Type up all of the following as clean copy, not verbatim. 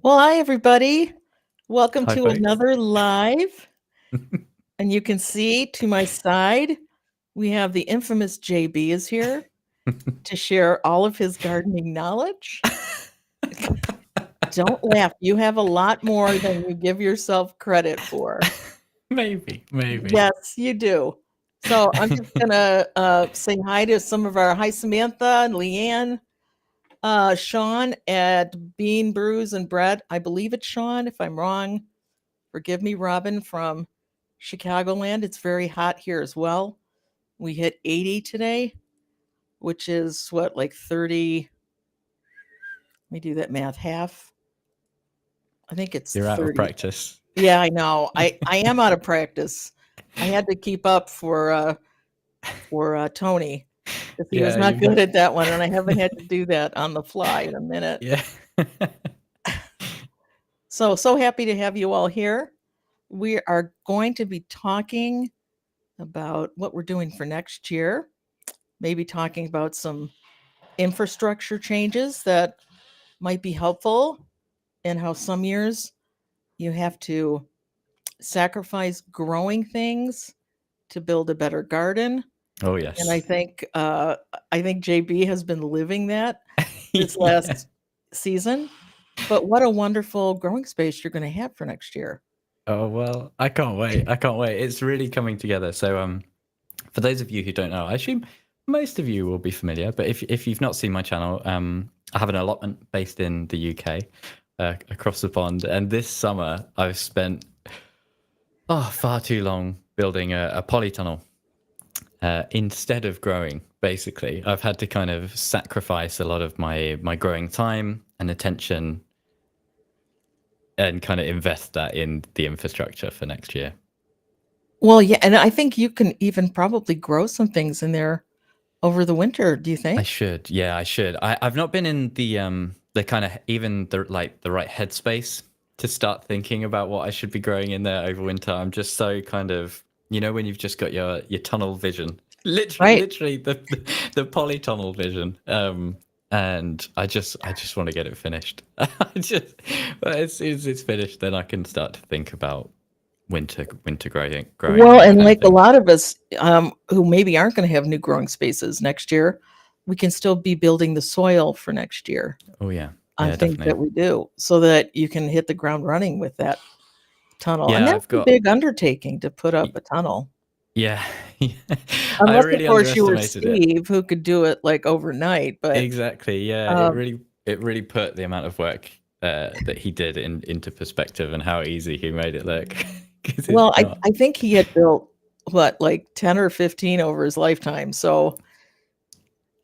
Well, hi, everybody. Welcome Hi, to folks. another live. And you can see to my side, we have the infamous JB is here to share all of his gardening knowledge. Don't laugh. You have a lot more than you give yourself credit for. Maybe. Yes, you do. So I'm just going to say hi to some of our hi, Samantha and Leanne. Sean at Bean Brews and Bread. I believe it's Sean. If I'm wrong, forgive me, Robin from Chicagoland. It's very hot here as well. We hit 80 today, which is what, like 30? Let me do that math. Half. I think it's You're out of 30. practice. Yeah, I know. I am out of practice. I had to keep up for Tony because he was Yeah, not you've good had. at that one, and I haven't had to do that on the fly in a minute. Yeah. So happy to have you all here. We are going to be talking about what we're doing for next year, maybe talking about some infrastructure changes that might be helpful, and how some years you have to sacrifice growing things to build a better garden. Oh, And I yes. think JB has been living that this Yeah. last season. But what a wonderful growing space you're going to have for next year. Oh, well, I can't wait. I can't wait. It's really coming together. So, for those of you who don't know, I assume most of you will be familiar, but if you've not seen my channel, I have an allotment based in the UK, across the pond. And this summer, I've spent far too long building a polytunnel. Instead of growing, basically, I've had to kind of sacrifice a lot of my growing time and attention and kind of invest that in the infrastructure for next year. Well, yeah, and I think you can even probably grow some things in there over the winter, do you I think? should, yeah, I should. I've not been in the kind of even the right headspace to start thinking about what I should be growing in there over winter. I'm just so kind of, when you've just got your tunnel vision, Right. literally the polytunnel vision. And I just want to get it finished. But as soon as it's finished, then I can start to think about winter growing and Well, that and kind of like a thing. lot of us, who maybe aren't gonna have new growing spaces next year, we can still be building the soil for next year Oh yeah, on yeah, things that definitely. we do, so that you can hit the ground running with that tunnel, and Yeah, that's I've a got. big undertaking to put up a tunnel. Yeah, I Unless, of really course, you were underestimated it. Steve, who could do it, like, overnight, but, Exactly. Yeah, um it really put the amount of work that he did into perspective and how easy he made it look. Because it's well, I not. I think he had built, what, like, 10 or 15 over his lifetime, so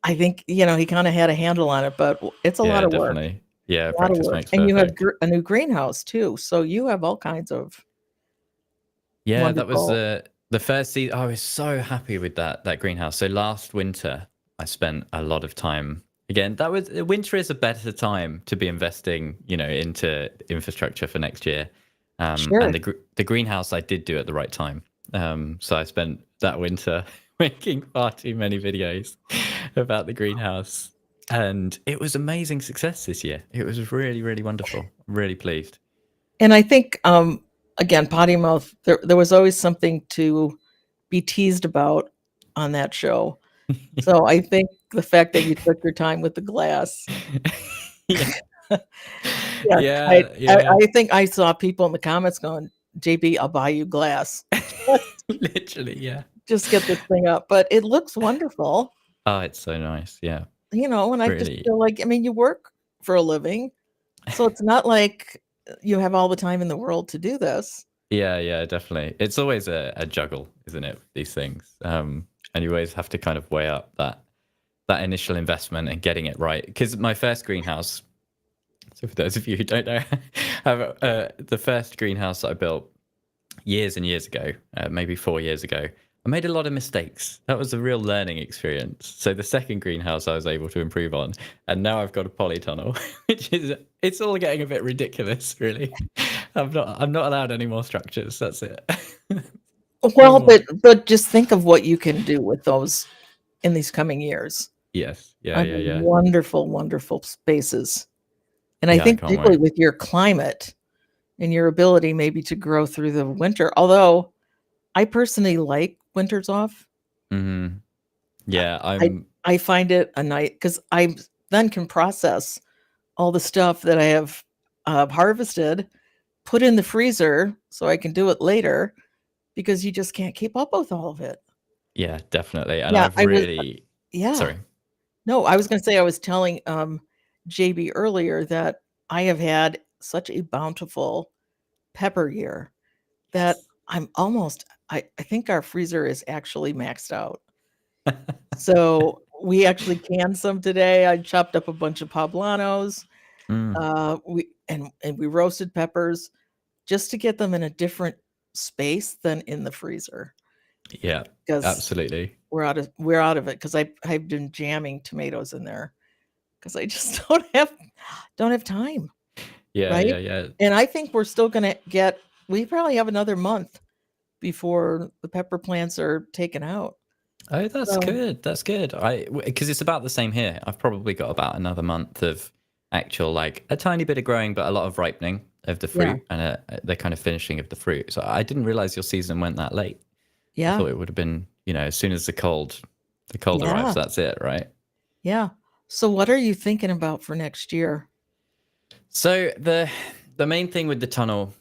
I think, he kinda had a handle on it, but it's a lot Yeah, of work. definitely. Yeah, A lot of practice work, makes and you have perfect. a new greenhouse too, so you have all kinds of Yeah, that was wonderful. the first season. I was so happy with that greenhouse. So last winter, I spent a lot of time. Again, that was winter is a better time to be investing, into infrastructure for next year. And Sure. the greenhouse I did do at the right time. So I spent that winter making far too many videos about the greenhouse, and it was amazing success this year. It was really, really wonderful. Really pleased. And I think, again, potty mouth, there was always something to be teased about on that show. So I think the fact that you took your time with the glass. Yeah. Yes, I Yeah, I yeah. I think I saw people in the comments going, "JB, I'll buy you glass. Just Literally, yeah. just get this thing up." But it looks wonderful, Oh, it's so nice. Yeah. and I just Really. feel like, I mean, you work for a living, so it's not like you have all the time in the world to do this. Yeah, yeah, definitely. It's always a juggle, isn't it, with these things? And you always have to kind of weigh up that initial investment and getting it right. Because my first greenhouse, so for those of you who don't know, the first greenhouse that I built years and years ago, maybe 4 years ago, I made a lot of mistakes. That was a real learning experience. So the second greenhouse I was able to improve on, and now I've got a polytunnel, which is it's all getting a bit ridiculous, really. I'm not allowed any more structures. That's it. No Well, more. but just think of what you can do with those in these coming years. Yes. Yeah. I Yeah. mean, Yeah. wonderful, wonderful spaces. And I Yeah, I think can't particularly wait. with your climate and your ability maybe to grow through the winter, although I personally like winters off. Mhm. I Yeah, I I'm I find it a night because I then can process all the stuff that I have, harvested, put in the freezer so I can do it later because you just can't keep up with all of it. yeah, definitely, and Yeah, I've I was really yeah. sorry. No, I was gonna say I was telling, JB earlier that I have had such a bountiful pepper year that Yes. I'm almost I think our freezer is actually maxed out. So, we actually canned some today. I chopped up a bunch of poblanos, Mm, we we roasted peppers just to get them in a different space than in the freezer yeah, because absolutely. we're out of it because I've been jamming tomatoes in there because I just don't have time, Yeah, right? yeah, yeah. And I think we're still gonna get we probably have another month before the pepper plants are taken out. Oh, that's So, good. That's good. Because it's about the same here. I've probably got about another month of actual, like a tiny bit of growing, but a lot of ripening of the yeah, fruit and the kind of finishing of the fruit. So I didn't realize your season went that late. I yeah, thought it would have been, as soon as the cold arrives, yeah, that's it, right? yeah. So what are you thinking about for next year? So the main thing with the tunnel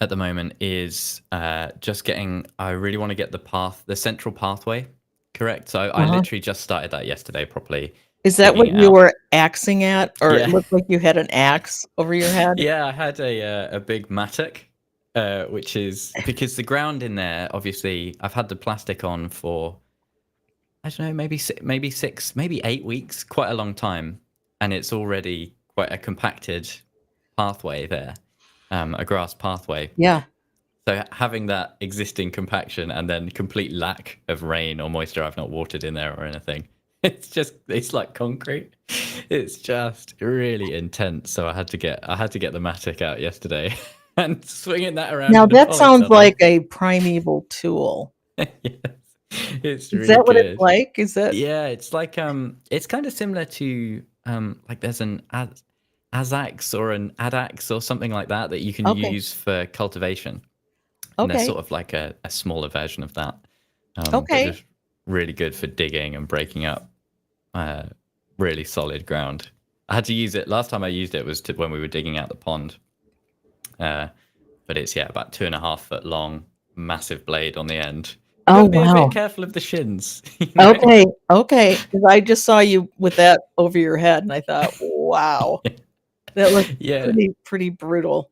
at the moment is just getting. I really want to get the central pathway correct. So I Uh-huh. literally just started that yesterday, properly Is that digging what it you out. were axing at? Or it Yeah, looked like you had an axe over your head? yeah. I had a big mattock, which is because the ground in there. Obviously, I've had the plastic on for I don't know, maybe 6, maybe 8 weeks, quite a long time, and it's already quite a compacted pathway there, a grass pathway. Yeah. So having that existing compaction and then complete lack of rain or moisture, I've not watered in there or anything. It's like concrete. It's just really intense. So I had to get the mattock out yesterday and swinging that around Now in a that sounds like polytunnel. a primeval tool. Yes, it's Is really that what it's good. like? Is that Yeah, it's like it's kind of similar to like there's an Azax or an Adax or something like that you can okay, use for cultivation, and they're okay, sort of like a smaller version of that, but okay. just really good for digging and breaking up uh, really solid ground. I had to use it last time I used it was when we were digging out the pond, uh, but it's about 2.5 foot long, massive blade on the end. You got Oh, to be a bit wow. careful of the shins, Okay, okay. 'Cause I just saw you with that over your head, and I thought, "Wow, that looks Yeah, pretty brutal."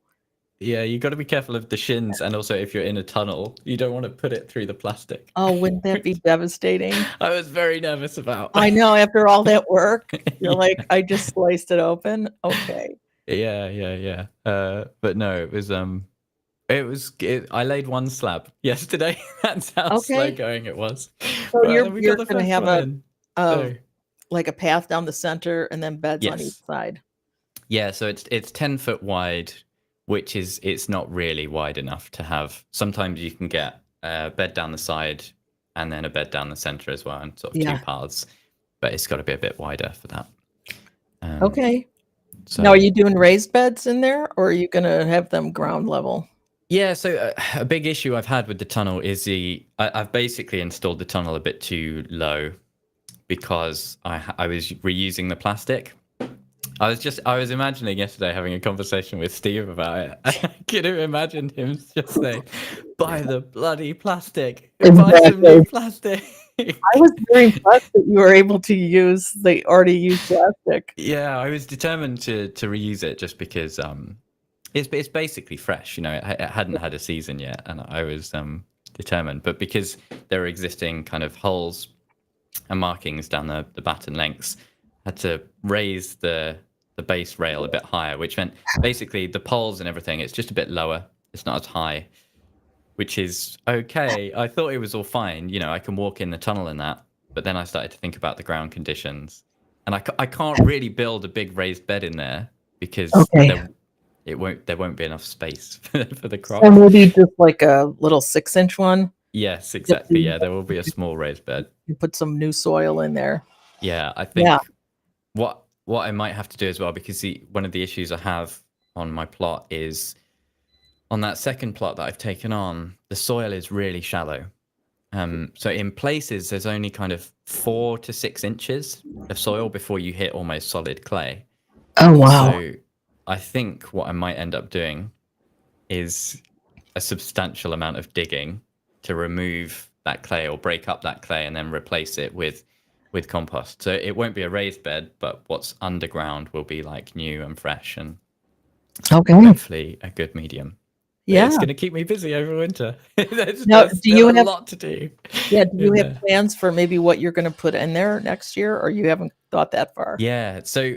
yeah, you got to be careful of the shins, and also if you're in a tunnel, you don't want to put it through the plastic. Oh, wouldn't that be devastating? I was very nervous about. I know after all that work, you're like, Yeah, "I just sliced it open." Okay. yeah, yeah, yeah. But no, I laid one slab yesterday. That's how slow Okay. going it was. So But we got you're the gonna first have one in. a So like a path down the center and then beds on each yes, side. yeah. So it's 10 foot wide, which is it's not really wide enough to have. Sometimes you can get a bed down the side and then a bed down the center as well, and sort of two Yeah. paths. But it's got to be a bit wider for that. Um, Okay. Now are so you doing raised beds in there, or are you gonna have them ground level? yeah, so a big issue I've had with the tunnel is I've basically installed the tunnel a bit too low because I was reusing the plastic. I was imagining yesterday having a conversation with Steve about it. I could have imagined him just saying, "Buy the bloody plastic. Buy some Exactly. new plastic." I was very impressed that you were able to use the already used plastic. Yeah, I was determined to reuse it just because it's basically fresh. It hadn't had a season yet, and I was determined. But because there are existing kind of holes and markings down the batten lengths, I had to raise the base rail a bit higher, which meant basically the poles and everything. It's just a bit lower. It's not as high, which is okay. I thought it was all fine. I can walk in the tunnel and that. But then I started to think about the ground conditions, and I can't really build a big raised bed in there because Okay. there won't be enough space for the So crops. maybe just like a little 6-inch one, Yes, just so exactly. Yeah, there will be a small raised bed. you put some new soil in there. Yeah, I Yeah. think what what I might have to do as well, because one of the issues I have on my plot is on that second plot that I've taken on, the soil is really shallow. So in places, there's only kind of 4 to 6 inches of soil before you hit almost solid clay. Oh, wow. So I think what I might end up doing is a substantial amount of digging to remove that clay or break up that clay and then replace it with compost. So it won't be a raised bed, but what's underground will be like new and fresh and Okay. hopefully a good medium. But Yeah. it's going to keep me busy over winter. there's Now, do still you a have lot to do. Yeah, do you in have there. plans for maybe what you're going to put in there next year, or you haven't thought that far? Yeah, so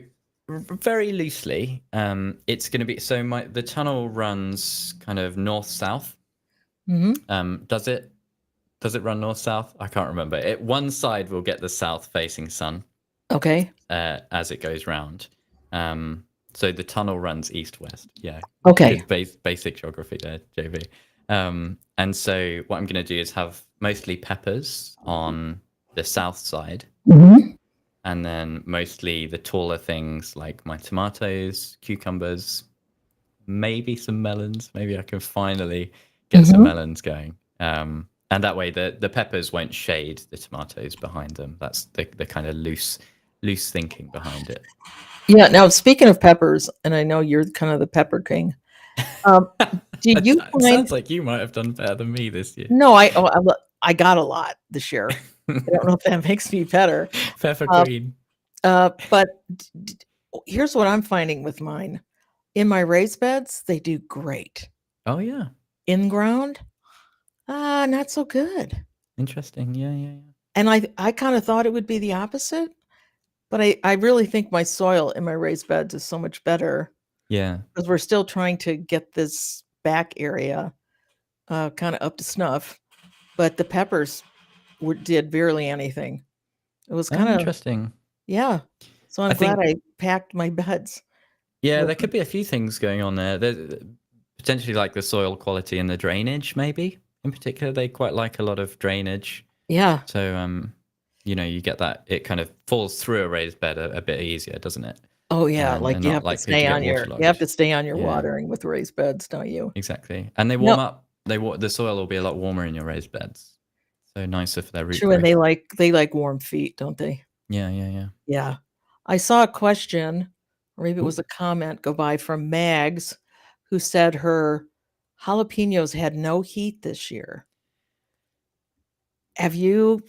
very loosely, it's going to be the tunnel runs kind of north south. Mm-hmm. Does it run north south? I can't remember. One side will get the south facing sun Okay. as it goes round. So the tunnel runs east west. Yeah. Okay. Good basic geography there, JV. And so what I'm going to do is have mostly peppers on the south side. Mm-hmm. And then mostly the taller things like my tomatoes, cucumbers, maybe some melons. Maybe I can finally get some Mm-hmm. melons going. And that way the peppers won't shade the tomatoes behind them. That's the kind of loose thinking behind it. Yeah. Now, speaking of peppers, and I know you're kind of the pepper king. Did you It find? sounds like you might have done better than me this year. No, I got a lot this year. I don't know if that makes me better. Pepper Uh, queen. but here's what I'm finding with mine. In my raised beds, they do great. Oh yeah, In ground, not so good. interesting. Yeah. And I kind of thought it would be the opposite, but I really think my soil in my raised beds is so much better Yeah. because we're still trying to get this back area kind of up to snuff. But the peppers did barely anything. It was Oh, kind of, interesting. yeah. So I'm I glad think I packed my beds. yeah, With, there could be a few things going on there. There's potentially like the soil quality and the drainage, maybe in particular. They quite like a lot of drainage. yeah. So, you get that it kind of falls through a raised bed a bit easier, doesn't it? Oh yeah, like And you not have to likely to stay get on you have waterlogged. to stay on your Yeah, watering with raised beds, don't you? exactly. And they No, warm up. The soil will be a lot warmer in your raised beds, so nicer for their root true, and growth. they like warm feet, don't they? Yeah. Yeah. I saw a question, or maybe it Ooh. was a comment go by from Mags, who said her jalapenos had no heat this year. Have you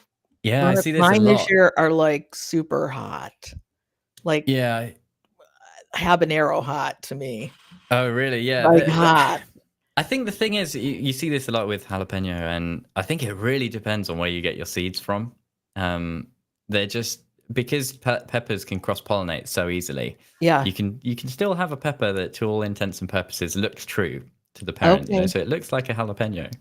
Yeah, I run see this a mine this lot. year are like super hot, like Yeah. habanero hot to me, Oh, really? Yeah. like hot. I think the thing is, you see this a lot with jalapeno, and I think it really depends on where you get your seeds from. They're just because peppers can cross pollinate so easily. Yeah. You can still have a pepper that, to all intents and purposes, looks true to the parent. Okay. So it looks like a jalapeno,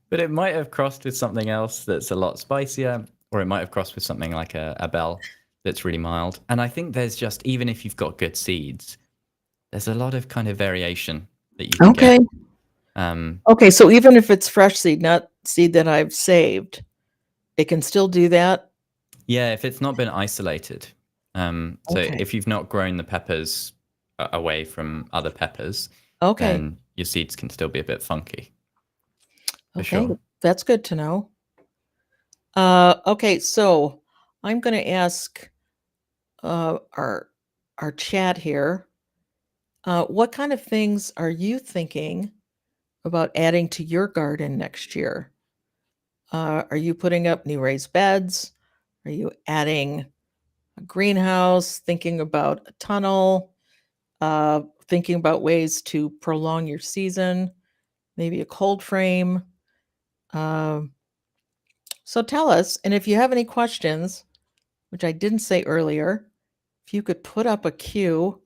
but it might have crossed with something else that's a lot spicier, or it might have crossed with something like a bell that's really mild. And I think there's just, even if you've got good seeds, there's a lot of kind of variation that you can Okay. get. Okay. So even if it's fresh seed, not seed that I've saved, it can still do that. Yeah, if it's not been isolated. So Okay. if you've not grown the peppers away from other peppers, Okay. then your seeds can still be a bit funky. For Okay. sure. That's good to know. Okay. So I'm going to ask our chat here. What kind of things are you thinking about adding to your garden next year? Are you putting up new raised beds? Are you adding a greenhouse? Thinking about a tunnel? Thinking about ways to prolong your season? Maybe a cold frame? Um, so tell us. And if you have any questions, which I didn't say earlier, if you could put up a Q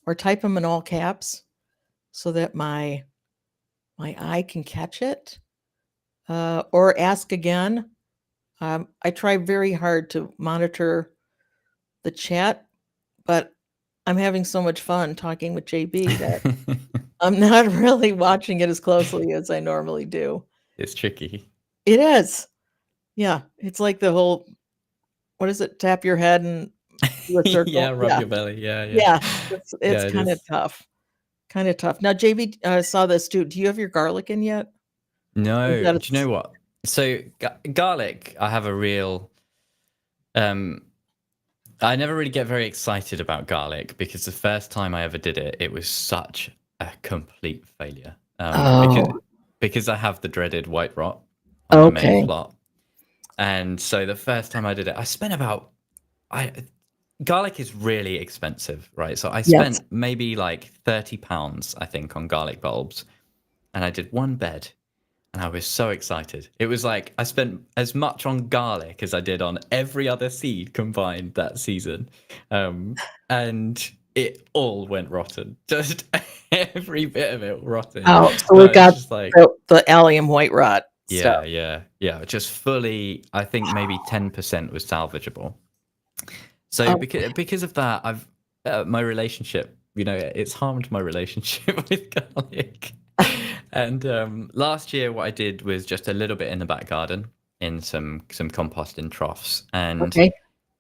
or type them in all caps so that my eye can catch it, or ask again. I try very hard to monitor the chat, but I'm having so much fun talking with JB that I'm not really watching it as closely as I normally do. It's tricky. It is. Yeah. It's like the whole, what is it? Tap your head and do a Yeah, circle. rub Yeah, your belly. Yeah, yeah. yeah. Yeah, It's it kind of is. tough. Kind of tough. Now, JV saw this too. Do you have your garlic in yet? Or is No, that do you know what? So garlic, I have a real um I never really get very excited about garlic because the first time I ever did it, it was such a complete failure. Oh, Because I have the dreaded white rot on my main okay. plot. And so the first time I did it, I spent about I garlic is really expensive, right? So I Yes. spent maybe like £30, I think, on garlic bulbs, and I did one bed, and I was so excited. It was like I spent as much on garlic as I did on every other seed combined that season, and it all went rotten. Just every bit of it rotten. Oh, so And we I was got just like, the allium white rot stuff. yeah, yeah, yeah. Just fully. I think maybe 10% was salvageable. So Oh, because of that, I've my relationship. It's harmed my relationship with garlic. And last year, what I did was just a little bit in the back garden in some compost in troughs, and okay.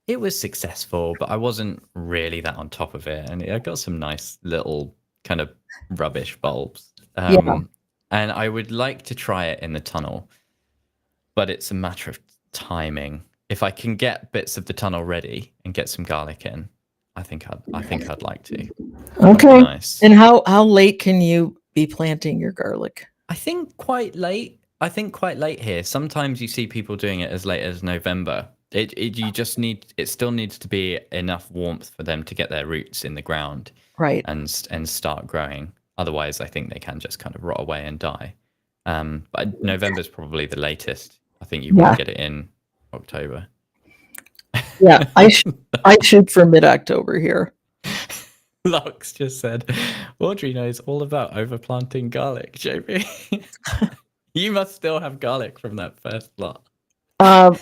it was successful. But I wasn't really that on top of it, and I got some nice little kind of rubbish bulbs. Yeah. And I would like to try it in the tunnel, but it's a matter of timing. If I can get bits of the tunnel ready and get some garlic in, I think I'd like to. That would be Okay. nice. And how late can you be planting your garlic? I think quite late. I think quite late here. Sometimes you see people doing it as late as November. You just need it still needs to be enough warmth for them to get their roots in the ground Right. and start growing. Otherwise, I think they can just kind of rot away and die. But November's probably the latest. I think you want to Yeah. get it in October. Yeah. I shoot for mid-October here. Lux just said, Audrey knows all about overplanting garlic, JP. You must still have garlic from that first lot. Um,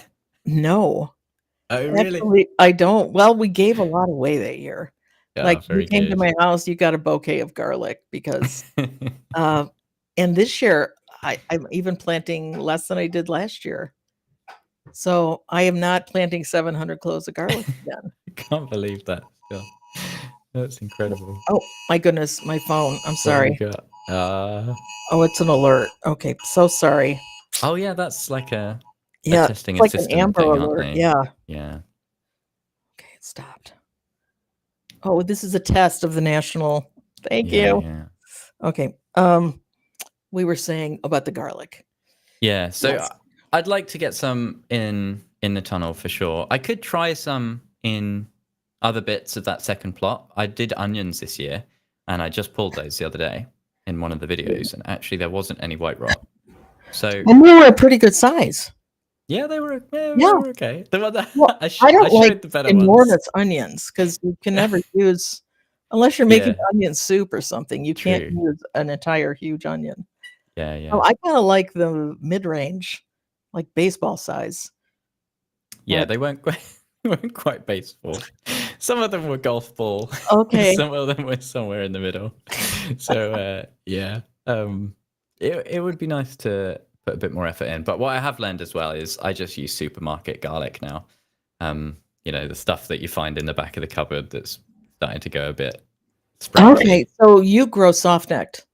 no. Oh, really? Actually, I don't. Well, we gave a lot away that year. Yeah, Like, you very came to good. my house, you got a bouquet of garlic because, uh, and this year I'm even planting less than I did last year. So I am not planting 700 cloves of garlic again. I can't believe that still. That's incredible. Oh my goodness, my phone. I'm What have we sorry. got? Oh, it's an alert. Okay, so sorry. Oh yeah, that's like a Yeah, testing it's like an assistant Amber thing, aren't Alert. they? Yeah. Yeah. Okay, it stopped. Oh, this is a test of the national. Thank Yeah, you. yeah. Okay. We were saying about the garlic. Yeah, so Yes. I'd like to get some in the tunnel for sure. I could try some in other bits of that second plot. I did onions this year, and I just pulled those the other day in one of the videos, and actually there wasn't any white rot. So And they were a pretty good size. yeah, they Yeah. were okay. The one that Well, I I don't like showed the better ones. enormous onions because you can never use, unless you're making Yeah, onion soup or something, you can't true. use an entire huge onion. Yeah, Oh, yeah. I kinda like the mid-range, like baseball size, Yeah, but they weren't quite they weren't quite baseball. Some of them were golf ball. okay. Some of them were somewhere in the middle. So yeah, it would be nice to put a bit more effort in. But what I have learned as well is I just use supermarket garlic now. The stuff that you find in the back of the cupboard that's starting to go a bit Okay, sprouty. so you grow soft-necked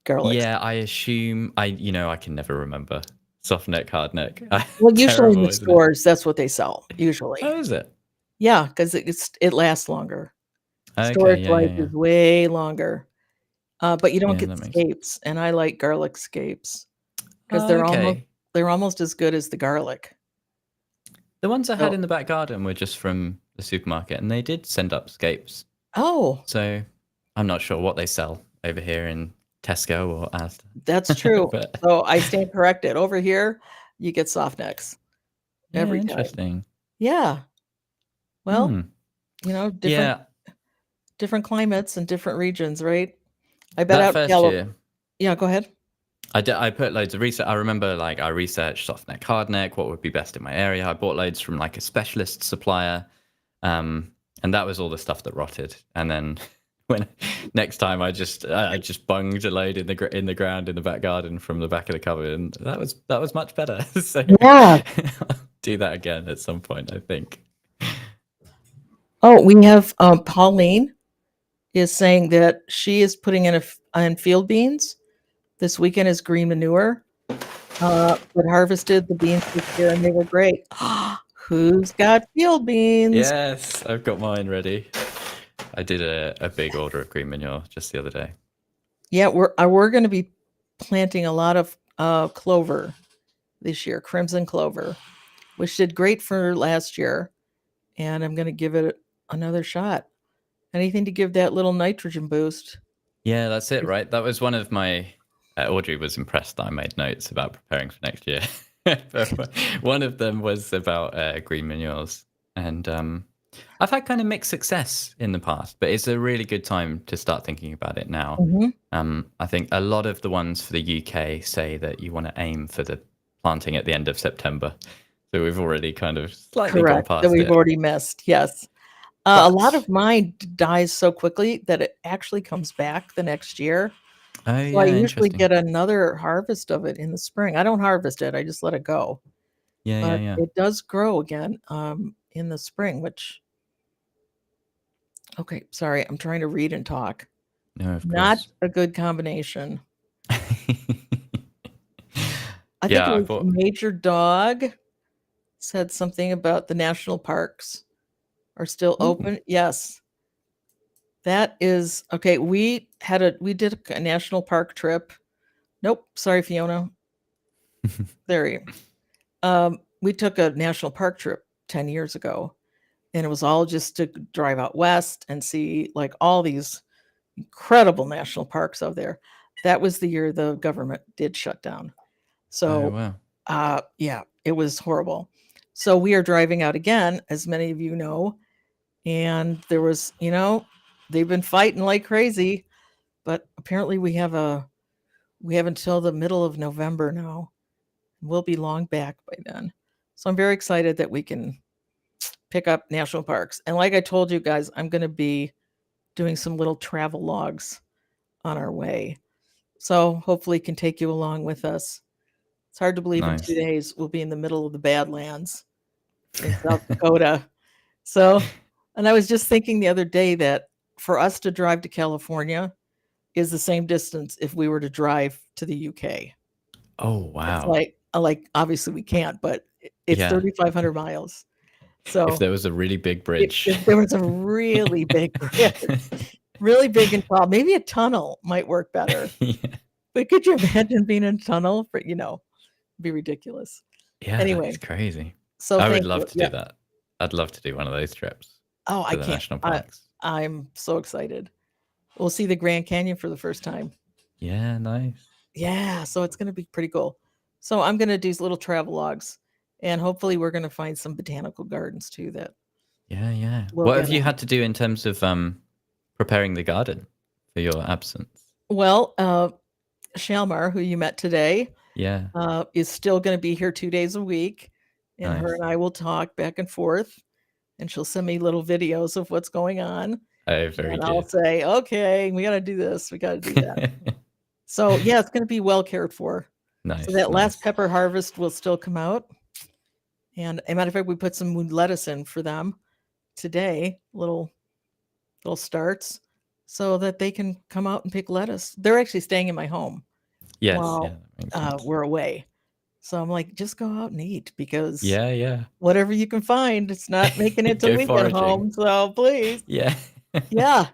garlics. Yeah, I assume I can never remember soft neck, hard neck. Well, usually in Terrible, the isn't it? stores, that's what they sell, usually. Oh, is it? Yeah, 'cause it lasts longer. Okay, Storage yeah, life yeah, yeah. is way longer, but you don't Yeah, get that makes scapes, and I like garlic scapes because Oh, okay. they're almost as good as the garlic. The ones I had So in the back garden were just from the supermarket, and they did send up scapes. oh, So I'm not sure what they sell over here in Tesco or that's true. Asda. But So I stand corrected. Over here, you get soft necks yeah, every time. interesting. Yeah. Well, Hmm. different Yeah, climates and different regions, right? I bet that out in first year, yeah, go ahead. I put loads of research. I remember like I researched soft neck, hard neck, what would be best in my area. I bought loads from like a specialist supplier, and that was all the stuff that rotted. And then when next time I just bunged a load in the ground in the back garden from the back of the cupboard, and that was much better. So Yeah. I'll do that again at some point, I think. Oh, we have Pauline is saying that she is putting in field beans. This weekend is green manure. But harvested the beans this year and they were great. Who's got field beans? Yes, I've got mine ready. I did a big order of green manure just the other day. Yeah, we're going to be planting a lot of clover this year, crimson clover, which did great for last year, and I'm going to give it another shot. Anything to give that little nitrogen boost. Yeah, that's it, right? That was one of my. Audrey was impressed that I made notes about preparing for next year. But one of them was about green manures, and I've had kind of mixed success in the past, but it's a really good time to start thinking about it now. Mhm. I think a lot of the ones for the UK say that you want to aim for the planting at the end of September, so we've already kind of slightly gone Correct. That past we've it. already missed. Yes. A lot But of mine dies so quickly that it actually comes back the next year. oh So I yeah, usually interesting. get another harvest of it in the spring. I don't harvest it, I just let it go. Yeah, yeah, But yeah. it does grow again, in the spring, which okay, sorry, I'm trying to read and talk. No, of Not course. a good combination. I think it Yeah, I was thought. Major Dog said something about the national parks are still Ooh. open. Yes. That is okay, we did a national park trip. Nope, sorry, Fiona. There you we took a national park trip 10 years ago, and it was all just to drive out west and see, like, all these incredible national parks out there. That was the year the government did shut down. Oh So, wow. yeah, it was horrible. So we are driving out again, as many of you know, and there was, they've been fighting like crazy, but apparently we have until the middle of November now. We'll be long back by then. So I'm very excited that we can pick up national parks. And like I told you guys, I'm going to be doing some little travel logs on our way. So hopefully can take you along with us. It's hard to believe in 2 Nice. days we'll be in the middle of the Badlands in South Dakota. So, and I was just thinking the other day that for us to drive to California is the same distance if we were to drive to the UK. Oh It's wow. like obviously we can't, but it's Yeah. 3,500 miles. If So there was a really big bridge. if there was a really big bridge, really big and tall, maybe a tunnel might work better. Yeah. But could you imagine being in a tunnel for, be ridiculous. Yeah, that is Anyway, crazy. so I would thank love you. to Yeah. do that. I'd love to do one of those trips Oh, I to the can't. national parks. I'm so excited. We'll see the Grand Canyon for the first time. Yeah, nice. Yeah, so it's going to be pretty cool. So I'm going to do little travel logs, and hopefully we're going to find some botanical gardens too that Yeah, yeah. we'll What get have you on. had to do in terms of preparing the garden for your absence? Well, Shalmar, who you met today, Yeah, is still going to be here 2 days a week, and her nice. and I will talk back and forth, and she'll send me little videos of what's going on, Oh, very and I'll good. say, "Okay, we got to do this. We got to do that." So yeah, it's going to be well cared for. So Nice, that last nice. pepper harvest will still come out. And a matter of fact, we put some moon lettuce in for them today, little starts, so that they can come out and pick lettuce. They're actually staying in my home Yes, yeah, while that makes sense. we're away. So I'm like, just go out and eat because Yeah, yeah. whatever you can find, it's not making it till Go we get foraging. home. So please, Yeah. yeah,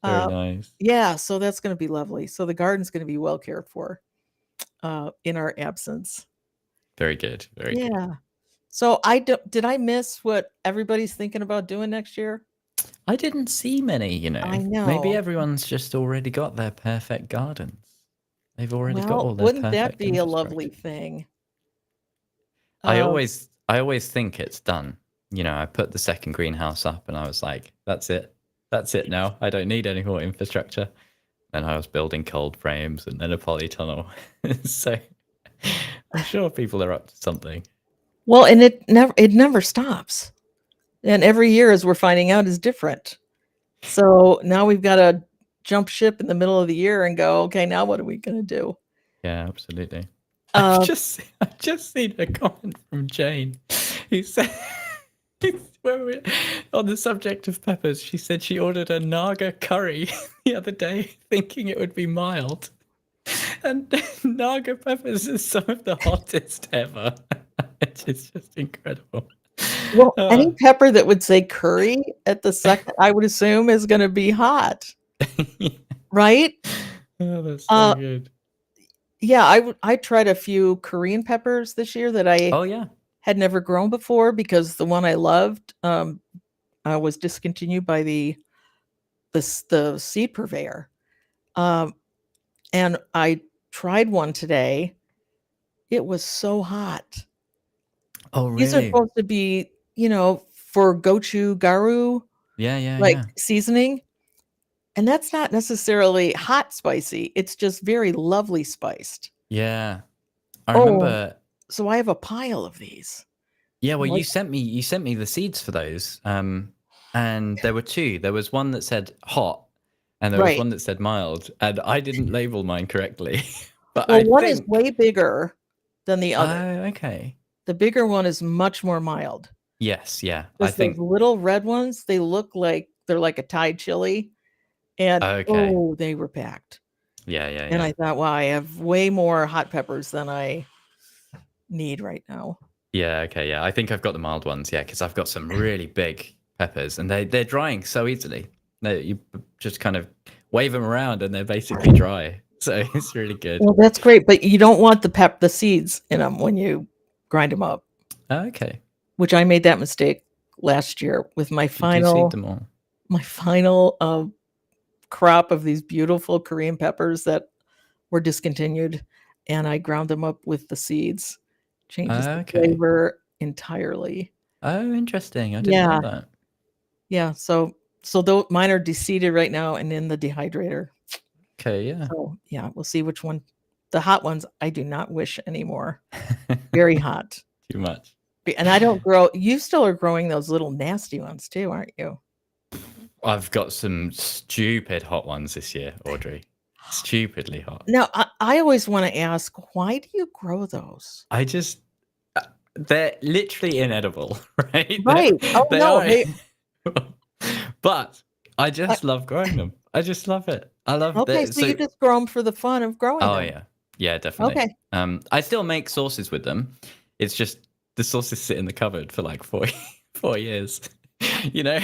Very uh, nice. yeah. So that's going to be lovely. So the garden's going to be well cared for in our absence. Very good. Very good. Yeah. So did I miss what everybody's thinking about doing next year? I didn't see many, I Maybe know. everyone's just already got their perfect gardens. They've already got Well, all their wouldn't that perfect be a lovely infrastructure. thing? I Uh, always I always think it's done. I put the second greenhouse up and I was like, that's it. That's it now. I don't need any more infrastructure. Then I was building cold frames and then a polytunnel. So I'm sure people are up to something. well, and it never stops. And every year, as we're finding out, is different. So now we've got to jump ship in the middle of the year and go, okay, now what are we going to do? Yeah, absolutely. Uh, I've just seen a comment from Jane who said When on the subject of peppers, she said she ordered a naga curry the other day, thinking it would be mild. And naga peppers are some of the hottest ever. It's just incredible. Well, any Uh, pepper that would say curry at the second, I would assume is gonna be hot, right? oh, that's so Uh, good. yeah, I tried a few Korean peppers this year that I Oh yeah. had never grown before because the one I loved, was discontinued by the seed purveyor. Um, and I tried one today. It was so hot. Oh These are really? supposed to be, for gochu garu, Yeah, yeah, like yeah. seasoning. And that's not necessarily hot spicy. It's just very lovely spiced. Yeah. I Oh, remember. so I have a pile of these. Yeah, well, I'm like, you sent me the seeds for those. And there were two. There was one that said hot, and there was right. one that said mild, and I didn't label mine correctly. But Well, I one is think way bigger than the other. okay. The bigger one is much more mild. Yes, yeah. I Just those think little red ones, they look like they're like a Thai chili, and, okay. oh, they were packed. Yeah, yeah, And yeah. I thought, "Wow, I have way more hot peppers than I need right now." Yeah, okay, yeah. I think I've got the mild ones, yeah, because I've got some really big peppers, and they're drying so easily. You just kind of wave them around, and they're basically dry. So it's really good. Well, that's great, but you don't want the seeds in them when you grind them up, Okay. which I made that mistake last year with Did you seed them all? my final, crop of these beautiful Korean peppers that were discontinued, and I ground them up with the seeds. Changes the Okay. flavor entirely. Oh, interesting. I didn't know Yeah, that. yeah, so though mine are de-seeded right now and in the dehydrator. Okay, yeah. So, yeah, we'll see which one. The hot ones, I do not wish anymore. Very hot. Too much. And I don't grow you still are growing those little nasty ones too, aren't you? I've got some stupid hot ones this year, Audrey. Stupidly hot. Now, I always wanna ask, why do you grow those? I just they're literally inedible, right? Right. Oh, They no, are. they But I I just love growing them. I just love it. I love okay, that. so you So, just grow them for the fun of growing oh them. yeah, yeah, definitely. Okay. I still make sauces with them. It's just the sauces sit in the cupboard for like 4 years. You know,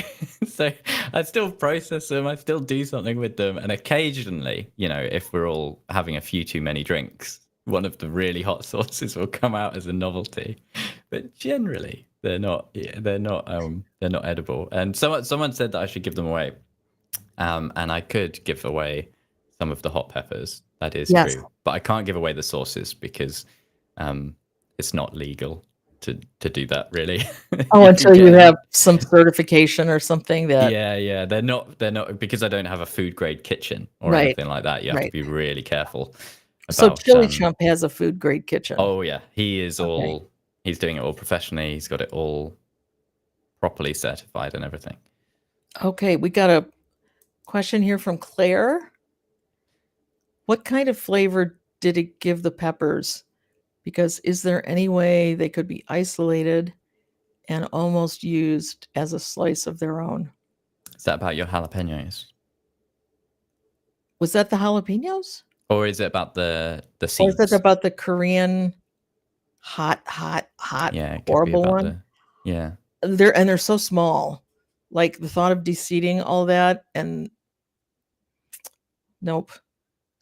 so I still process them. I still do something with them, and occasionally, if we're all having a few too many drinks, one of the really hot sauces will come out as a novelty. But generally, they're not. Yeah, they're not edible. And someone said that I should give them away. And I could give away some of the hot peppers. That is Yes. true, but I can't give away the sauces because it's not legal to do that. Really, Oh, you can until you get have some certification or something that yeah. They're not because I don't have a food grade kitchen or right, anything like that. You have to right. be really careful So about. Chili Chump has a food grade kitchen. Oh yeah, Okay. he's doing it all professionally. He's got it all properly certified and everything. Okay, we got a question here from Claire. What kind of flavor did it give the peppers? Because is there any way they could be isolated and almost used as a slice of their own? Is that about your jalapenos? Was that the jalapenos? Or is it about the Or is that seeds? about the Korean hot, Yeah, it could be horrible about one? yeah. They're so small. Like the thought of de-seeding all that and nope.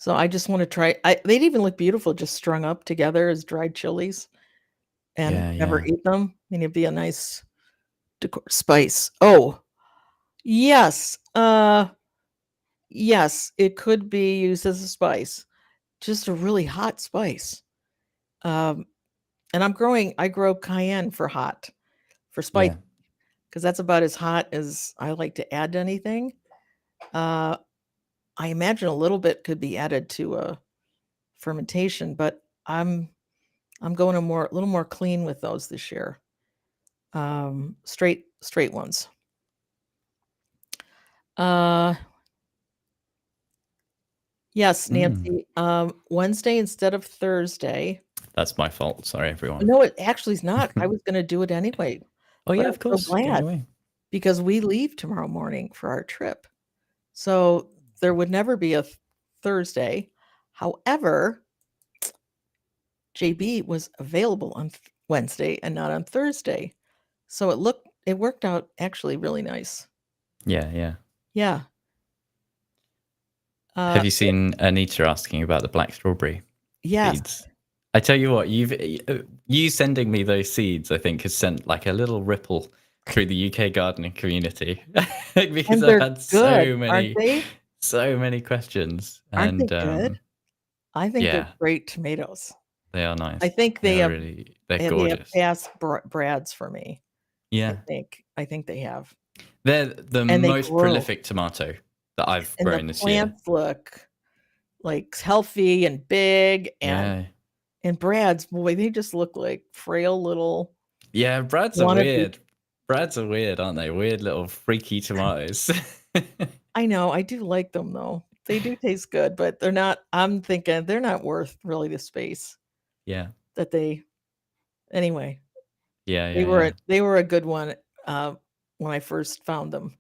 So I just want to try. They'd even look beautiful just strung up together as dried chilies and Yeah, never yeah. eat them. I mean, it'd be a nice decor spice. Oh, yes. Yes, it could be used as a spice. Just a really hot spice. Um, and I grow cayenne for hot, for spice, Yeah. because that's about as hot as I like to add to anything. Uh, I imagine a little bit could be added to a fermentation, but I'm going a little more clean with those this year. Straight ones. Uh, yes, Mm. Nancy. Wednesday instead of Thursday. That's my fault. Sorry, everyone. No, it actually is not. I was going to do it anyway. Oh but yeah, I'm of so course. Going glad away. because we leave tomorrow morning for our trip. So there would never be a Thursday. However, JB was available on Wednesday and not on Thursday. So it worked out actually really nice. Yeah, yeah. Yeah. Have you seen Anita asking about the black strawberry Yes. seeds? I tell you what, you sending me those seeds, I think, has sent like a little ripple through the UK gardening community because And I've they're had good, aren't they? so many questions, Aren't they and good? I think they're yeah, great tomatoes. they are I nice. think They are really, they're they have gorgeous. passed Brad's for me. Yeah, I think they have. they're the And they most grow. prolific tomato that I've And the grown this year. plants look like healthy and big Yeah. and Brad's, boy, they just look like frail little Yeah, Brads are wannabe. weird. Brads are weird, aren't they? Weird little freaky tomatoes. I know, I do like them though. They do taste good, but I'm thinking they're not worth really the space Yeah. that they anyway. Yeah, yeah, yeah. They were a good one when I first found them.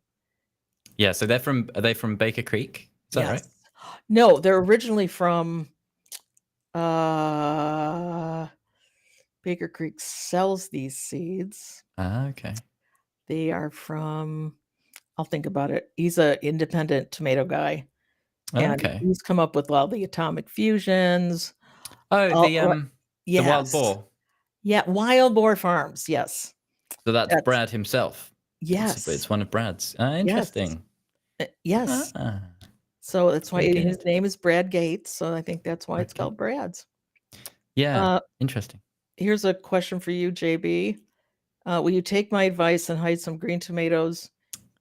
Yeah, so are they from Baker Creek? Is that right? Yes. No, they're originally from uh Baker Creek sells these seeds. Ah, okay. They are from I'll think about it. He's a independent tomato guy, and Okay. he's come up with all the atomic fusions. Oh, All ri the wild Yes. boar. Yeah, Wild Boar Farms, yes. So that's That's Brad himself. yes. It's one of Brad's. Ah, Yes. interesting. Yes. Ah, So that's why very his good. name is Brad Gates, so I think that's why it's Okay. called Brad's. Yeah, Uh, interesting. Here's a question for you, JB. Will you take my advice and hide some green tomatoes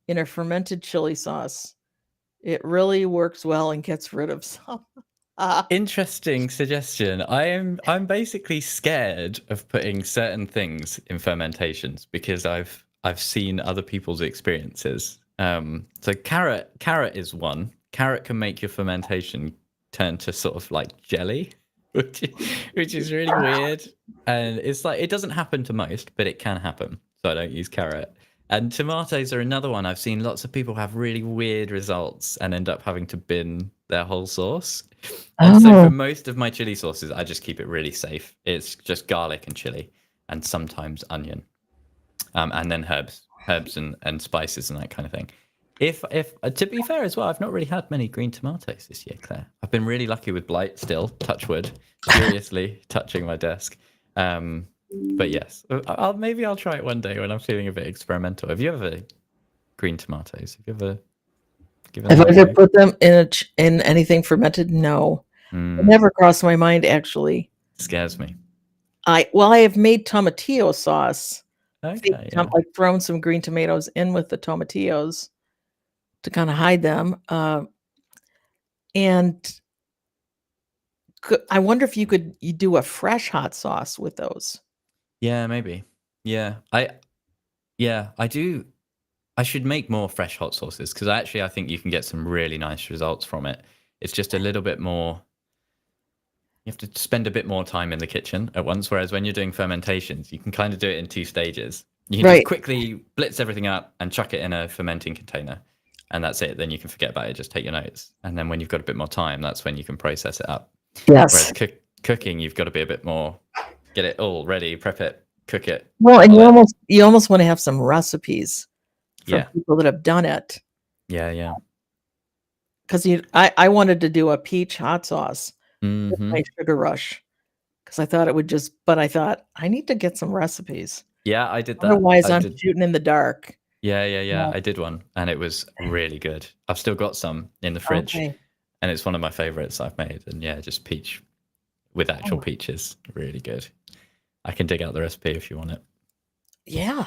in a fermented chili sauce? It really works well and gets rid of some. Interesting suggestion. I'm basically scared of putting certain things in fermentations because I've seen other people's experiences. So carrot is one. Carrot can make your fermentation turn to sort of like jelly, which is really weird. And it's like it doesn't happen to most, but it can happen. So I don't use carrot. And tomatoes are another one. I've seen lots of people have really weird results and end up having to bin their whole sauce. And so for Oh. most of my chili sauces, I just keep it really safe. It's just garlic and chili, and sometimes onion, and then herbs and spices and that kind of thing. If to be fair as well, I've not really had many green tomatoes this year, Claire. I've been really lucky with blight still. Touch wood, furiously touching my desk. But yes, maybe I'll try it one day when I'm feeling a bit experimental. Have you ever green tomatoes? Have you ever given Have them I a ever go? put them in anything fermented? No. It never crossed my mind actually. Scares me. I have made tomatillo sauce. Okay, yeah. Like thrown some green tomatoes in with the tomatillos to kind of hide them. And I wonder if you do a fresh hot sauce with those. Yeah, maybe. Yeah. I do. I should make more fresh hot sauces because I think you can get some really nice results from it. It's just a little bit more. You have to spend a bit more time in the kitchen at once. Whereas when you're doing fermentations, you can kind of do it in two stages. You can just Right. quickly blitz everything up and chuck it in a fermenting container, and that's it. Then you can forget about it. Just take your notes, and then when you've got a bit more time, that's when you can process it up. Whereas Yes. cooking, you've got to be a bit more. Get it all ready, prep it, cook it, Well, and bottle it. you almost want to have some recipes from Yeah, people that have done it. yeah, yeah. Because I wanted to do a peach hot sauce with Hmm. my sugar rush because I thought it would but I thought I need to get some recipes. Yeah, I did that. Otherwise, I I'm did. shooting in the dark. Yeah, yeah, yeah. Yeah. I did one, and it was really good. I've still got some in the fridge, Okay. and it's one of my favorites I've made. And yeah, just peach with actual Oh, peaches, really good. I can dig out the recipe if you want it. yeah.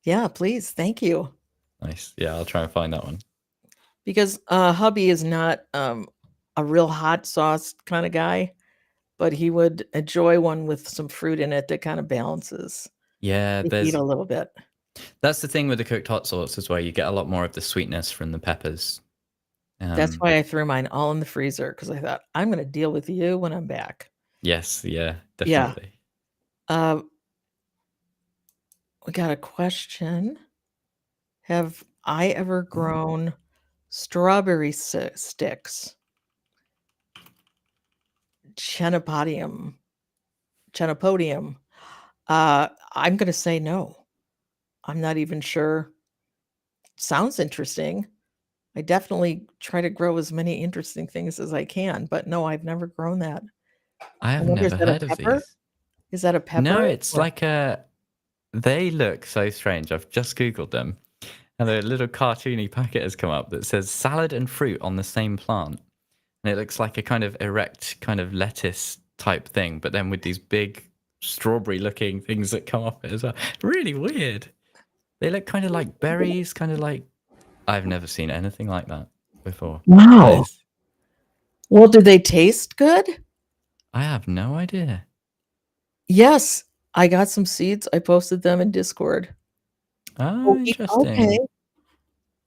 Yeah, please. Thank you. Nice. Yeah, I'll try and find that one. Because hubby is not a real hot sauce kind of guy, but he would enjoy one with some fruit in it that kind of balances Yeah, the heat a little bit. that's the thing with the cooked hot sauce as well. You get a lot more of the sweetness from the peppers. That's why I threw mine all in the freezer because I thought I'm going to deal with you when I'm back. Yes, yeah, Yeah. definitely. Uh, we got a question. Have I ever grown strawberry sticks? Chenopodium. Chenopodium. I'm going to say no. I'm not even sure. Sounds interesting. I definitely try to grow as many interesting things as I can, but no, I've never grown that. I I have wonder, is never that a heard of pepper? these. Is that a pepper? No, it's Or like a. They look so strange. I've just googled them, and a little cartoony packet has come up that says salad and fruit on the same plant, and it looks like a kind of erect, kind of lettuce type thing, but then with these big strawberry-looking things that come off it as well. Really weird. They look kind of like berries, kind of like. I've never seen anything like that before. That wow. is. Well, do they taste good? I have no idea. Yes, I got some seeds. I posted them in Discord. Ah, Oh, okay. interesting.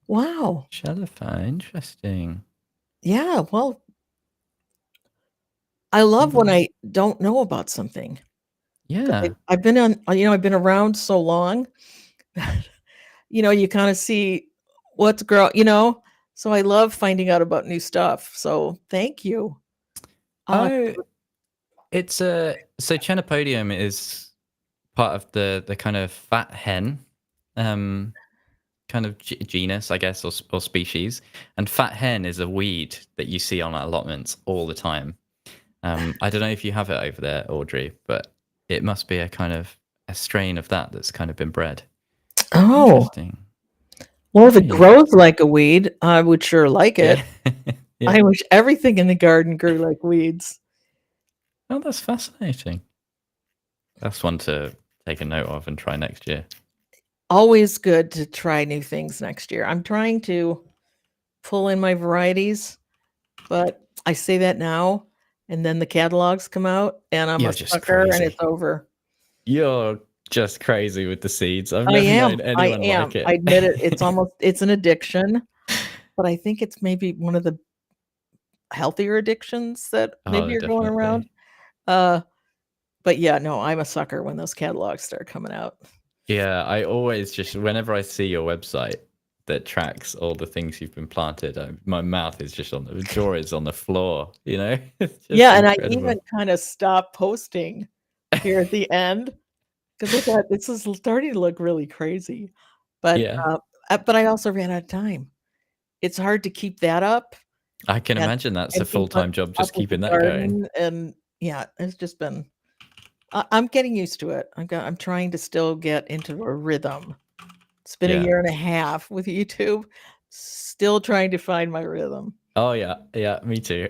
Wow. Shellifer, interesting. Yeah, well, I love when Hmm. I don't know about something. 'Cause Yeah. I've been on, I've been around so long. You kinda see what's so I love finding out about new stuff, so thank you. Uh, Oh, it's a so Chenopodium is part of the kind of fat hen, um, kind of genus, I guess, or species. And fat hen is a weed that you see on allotments all the time. I don't know if you have it over there, Audrey, but it must be a kind of a strain of that that's kind of been bred. oh, Interesting. well, if Very it grows interesting. like a weed, I would sure like it. Yeah. Yeah. I wish everything in the garden grew like weeds. Oh, that's fascinating. That's one to take a note of and try next year. Always good to try new things next year. I'm trying to pull in my varieties, but I say that now, and then the catalogs come out, and I'm a You're just sucker, and it's crazy. over. You're just crazy with the seeds. I've I never am, known I anyone am. like I it. admit it. It's an addiction, but I think it's maybe one of the healthier addictions that maybe Oh, are going around. definitely. Uh, but yeah, no, I'm a sucker when those catalogs start coming out. Yeah, I always just, whenever I see your website that tracks all the things you've been planted, my mouth is just the jaw is on the floor, you know? It's just Yeah, and I even incredible. kinda stopped posting here at the end because I thought this is starting to look really crazy. But, Yeah, but I also ran out of time. It's hard to keep that up I can and imagine that's a keep up full-time job up just with the keeping that going. garden, and yeah, it's just been I'm getting used to it. I'm trying to still get into a rhythm. It's been a Yeah. year and a half with YouTube, still trying to find my rhythm. Oh, yeah. Yeah, me too.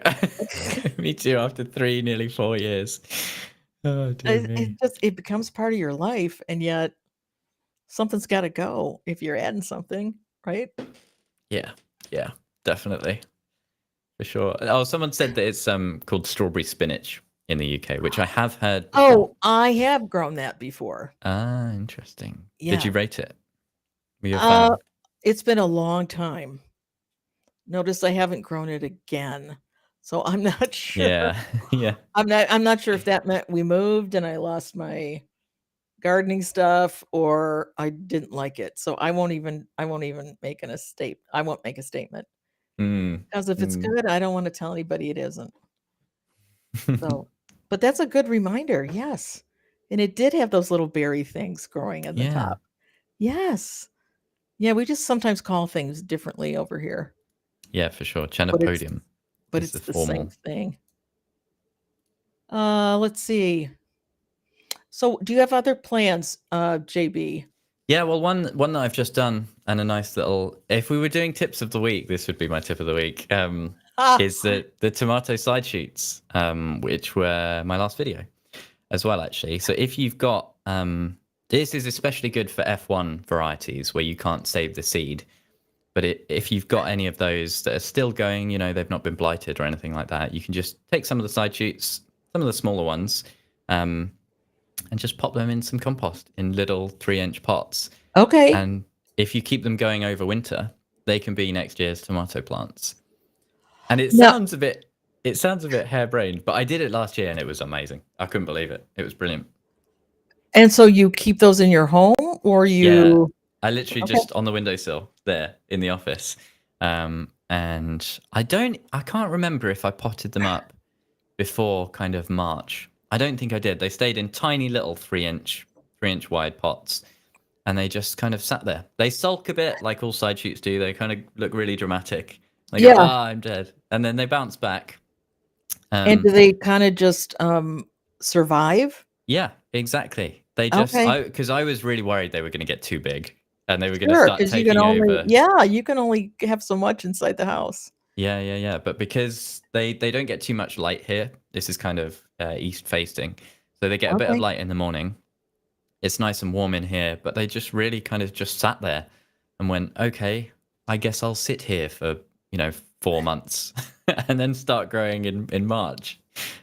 Me too, after 3, nearly 4 years. Oh, dear It me. just it becomes part of your life, and yet something's gotta go if you're adding something, right? Yeah. Yeah, definitely. For sure. Oh, someone said that it's called strawberry spinach in the UK, which I have heard before. Oh, I have grown that before. Ah, interesting. Did Yeah. you rate it? Were you a Uh, fan? it's been a long time. Notice I haven't grown it again, so I'm not sure. Yeah. Yeah. I'm not sure if that meant we moved and I lost my gardening stuff or I didn't like it. So I won't even I won't make a statement. Mm. 'Cause if it's Mm. good, I don't wanna tell anybody it isn't. So but that's a good reminder, yes. And it did have those little berry things growing at the Yeah. top. Yes. Yeah, we just sometimes call things differently over here, Yeah, for sure. but it's Chenopodium but is the it's the same formal. thing. Let's see. So, do you have other plans, JB? Yeah, well, one that I've just done, and a nice little. If we were doing tips of the week, this would be my tip of the week. Ah, Is the tomato side shoots, which were my last video as well, actually. So if you've got this is especially good for F1 varieties where you can't save the seed. But if you've got any of those that are still going, they've not been blighted or anything like that, you can just take some of the side shoots, some of the smaller ones, um, and just pop them in some compost in little 3-inch pots. okay. And if you keep them going over winter, they can be next year's tomato plants. And Now it sounds a bit harebrained, but I did it last year and it was amazing. I couldn't believe it. It was brilliant. And so you keep those in your home or Yeah, you I literally okay. just on the windowsill there in the office. And I can't remember if I potted them up before kind of March. I don't think I did. They stayed in tiny little 3-inch wide pots, and they just kind of sat there. They sulk a bit like all side shoots do. They kind of look really dramatic. They go, Yeah. "Ah, I'm dead," and then they bounce back. And Um, do they kinda just, survive? yeah, exactly. They just Okay. because I was really worried they were going to get too big and they were going to Sure, start because you can taking only over. yeah, you can only have so much inside the house. Yeah, yeah, yeah. But because they don't get too much light here, this is kind of east facing, so they get a bit of Okay. light in the morning. It's nice and warm in here, but they just really kind of just sat there and went, okay, I guess I'll sit here for 4 months and then start growing in March,